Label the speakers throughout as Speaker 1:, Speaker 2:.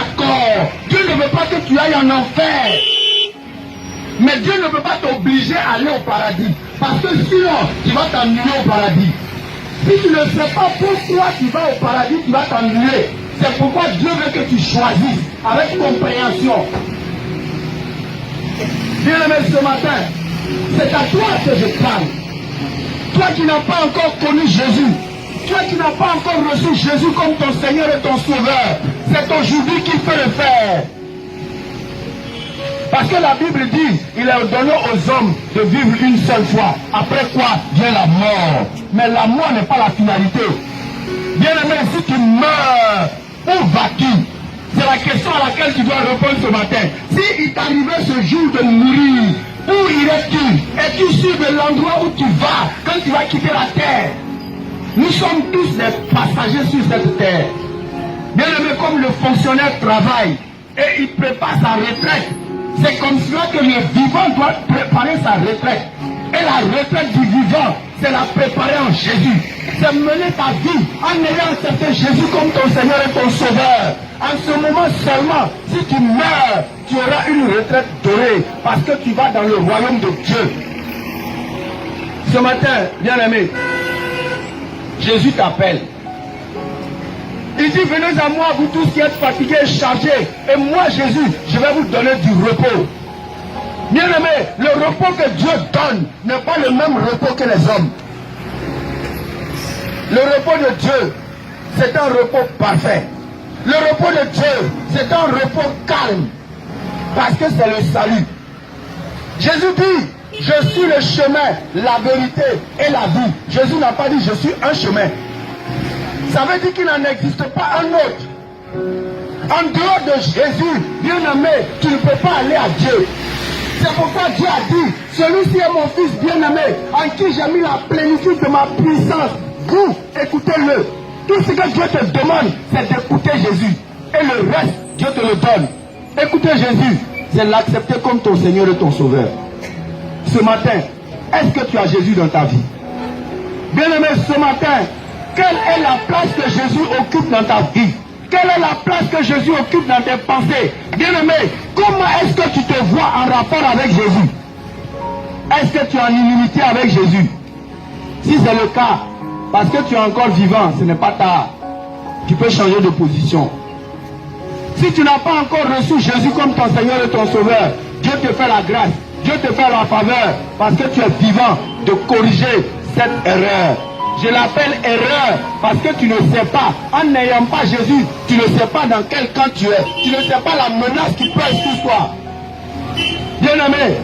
Speaker 1: accord. Dieu ne veut pas que tu ailles en enfer. Mais Dieu ne veut pas t'obliger à aller au paradis. Parce que sinon, tu vas t'ennuyer au paradis. Si tu ne sais pas pourquoi tu vas au paradis, tu vas t'ennuyer. C'est pourquoi Dieu veut que tu choisisses avec compréhension. Bien-aimé, ce matin, c'est à toi que je parle. Toi qui n'as pas encore connu Jésus, toi qui n'as pas encore reçu Jésus comme ton Seigneur et ton Sauveur, c'est aujourd'hui qu'il faut le faire. Parce que la Bible dit, il est donné aux hommes de vivre une seule fois. Après quoi vient la mort. Mais la mort n'est pas la finalité. Bien-aimé, si tu meurs, où vas-tu? C'est la question à laquelle tu dois répondre ce matin. Si il t'arrivait ce jour de mourir, où irais-tu? Es-tu sûr de l'endroit où tu vas quand tu vas quitter la terre? Nous sommes tous des passagers sur cette terre. Bien-aimé, comme le fonctionnaire travaille et il prépare sa retraite, c'est comme cela que le vivant doit préparer sa retraite. Et la retraite du vivant, c'est la préparer en Jésus. C'est mener ta vie en ayant accepté Jésus comme ton Seigneur et ton Sauveur. En ce moment seulement, si tu meurs, tu auras une retraite dorée parce que tu vas dans le royaume de Dieu. Ce matin, bien-aimé, Jésus t'appelle. Il dit, venez à moi, vous tous qui êtes fatigués et chargés. Et moi, Jésus, je vais vous donner du repos. Bien-aimé, le repos que Dieu donne n'est pas le même repos que les hommes. Le repos de Dieu, c'est un repos parfait. Le repos de Dieu, c'est un repos calme. Parce que c'est le salut. Jésus dit, je suis le chemin, la vérité et la vie. Jésus n'a pas dit, je suis un chemin. Ça veut dire qu'il n'en existe pas un autre. En dehors de Jésus, bien-aimé, tu ne peux pas aller à Dieu. C'est pourquoi Dieu a dit, celui-ci est mon fils bien-aimé, en qui j'ai mis la plénitude de ma puissance. Vous, écoutez-le. Tout ce que Dieu te demande, c'est d'écouter Jésus. Et le reste, Dieu te le donne. Écouter Jésus, c'est l'accepter comme ton Seigneur et ton Sauveur. Ce matin, est-ce que tu as Jésus dans ta vie? Bien-aimé, ce matin, quelle est la place que Jésus occupe dans ta vie? Quelle est la place que Jésus occupe dans tes pensées? Bien-aimé, comment est-ce que tu te vois en rapport avec Jésus? Est-ce que tu es en inimitié avec Jésus? Si c'est le cas, parce que tu es encore vivant, ce n'est pas tard. Tu peux changer de position. Si tu n'as pas encore reçu Jésus comme ton Seigneur et ton Sauveur, Dieu te fait la grâce, Dieu te fait la faveur, parce que tu es vivant, de corriger cette erreur. Je l'appelle erreur parce que tu ne sais pas, en n'ayant pas Jésus, tu ne sais pas dans quel camp tu es. Tu ne sais pas la menace qui pèse sur toi. Bien-aimé,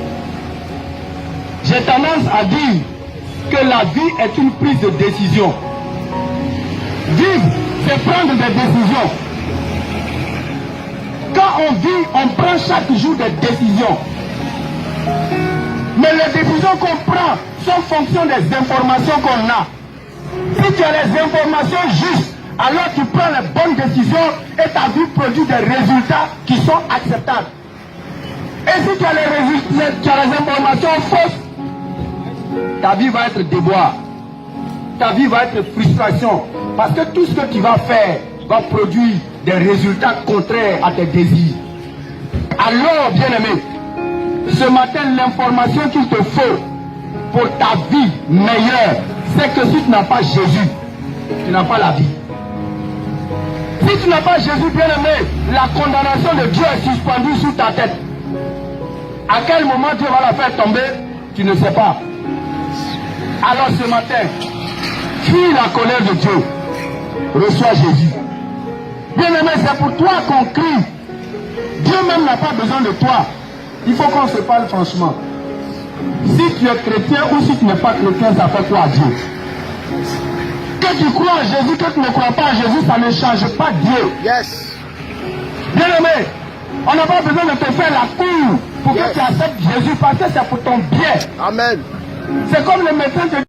Speaker 1: j'ai tendance à dire que la vie est une prise de décision. Vivre, c'est prendre des décisions. Quand on vit, on prend chaque jour des décisions. Mais les décisions qu'on prend sont en fonction des informations qu'on a. Si tu as les informations justes, alors tu prends les bonnes décisions et ta vie produit des résultats qui sont acceptables. Et si tu as les informations fausses, ta vie va être déboire. Ta vie va être frustration. Parce que tout ce que tu vas faire va produire des résultats contraires à tes désirs. Alors, bien-aimé, ce matin, l'information qu'il te faut pour ta vie meilleure, c'est que si tu n'as pas Jésus, tu n'as pas la vie. Si tu n'as pas Jésus, bien-aimé, la condamnation de Dieu est suspendue sur ta tête. À quel moment Dieu va la faire tomber, tu ne sais pas. Alors ce matin, fuis la colère de Dieu. Reçois Jésus. Bien-aimé, c'est pour toi qu'on crie. Dieu même n'a pas besoin de toi. Il faut qu'on se parle franchement. Si tu es chrétien ou si tu n'es pas chrétien, ça fait quoi à Dieu? Que tu crois à Jésus, que tu ne crois pas à Jésus, ça ne change pas Dieu.
Speaker 2: Yes.
Speaker 1: Bien-aimé, on n'a pas besoin de te faire la cour pour que tu acceptes Jésus parce que c'est pour ton bien.
Speaker 2: Amen.
Speaker 1: C'est comme le médecin te